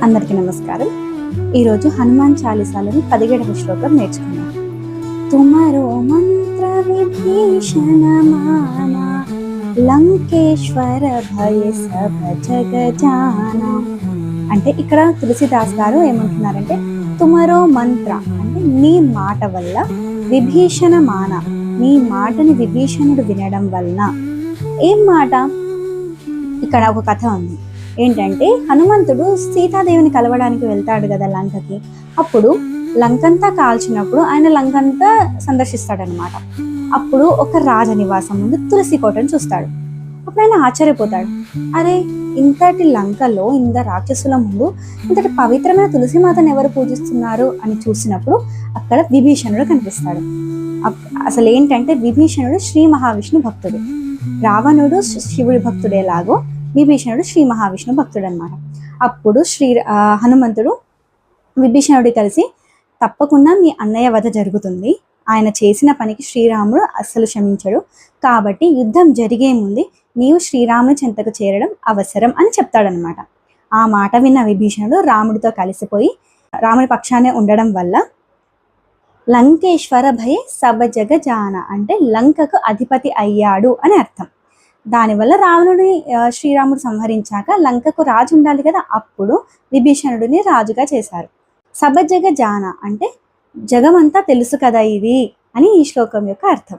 అందరికీ నమస్కారం. ఈరోజు హనుమాన్ చాలీసాలోని 17వ శ్లోకం నేర్చుకున్నాం. తుమరో మంత్ర విభీషణ మాన లంకేశ్వర భయ సభ జగ జాన. అంటే ఇక్కడ తులసిదాస్ గారు ఏమంటున్నారంటే, తుమరో మంత్ర అంటే నీ మాట వల్ల, విభీషణ మాన నీ మాటని విభీషణుడు వినడం వలన. ఏం మాట? ఇక్కడ ఒక కథ ఉంది. ఏంటంటే, హనుమంతుడు సీతాదేవిని కలవడానికి వెళ్తాడు కదా లంకకి. అప్పుడు లంకంతా కాల్చినప్పుడు ఆయన లంకంతా సందర్శిస్తాడనమాట. అప్పుడు ఒక రాజనివాసం ముందు తులసి కోటను చూస్తాడు. అప్పుడు ఆయన ఆశ్చర్యపోతాడు. అరే, ఇంతటి లంకలో ఇంత రాక్షసుల ముందు ఇంతటి పవిత్రమైన తులసిమాతను ఎవరు పూజిస్తున్నారు అని చూసినప్పుడు అక్కడ విభీషణుడు కనిపిస్తాడు. అసలు ఏంటంటే, విభీషణుడు శ్రీ మహావిష్ణు భక్తుడు. రావణుడు శివుడి భక్తుడేలాగో విభీషణుడు శ్రీ మహావిష్ణు భక్తుడు అనమాట. అప్పుడు హనుమంతుడు విభీషణుడి కలిసి, తప్పకుండా మీ అన్నయ్య వధ జరుగుతుంది, ఆయన చేసిన పనికి శ్రీరాముడు అస్సలు క్షమించడు, కాబట్టి యుద్ధం జరిగే ముందు నీవు శ్రీరాముని చెంతకు చేరడం అవసరం అని చెప్తాడనమాట. ఆ మాట విన్న విభీషణుడు రాముడితో కలిసిపోయి రాముడి పక్షానే ఉండడం వల్ల లంకేశ్వర భయ సభ జగ జాన అంటే లంకకు అధిపతి అయ్యాడు అని అర్థం. దానివల్ల రావణుడిని శ్రీరాముడు సంహరించాక లంకకు రాజు ఉండాలి కదా, అప్పుడు విభీషణుడిని రాజుగా చేశారు. సభ జగ జాన అంటే జగమంతా తెలుసు కదా ఇది అని ఈ శ్లోకం యొక్క అర్థం.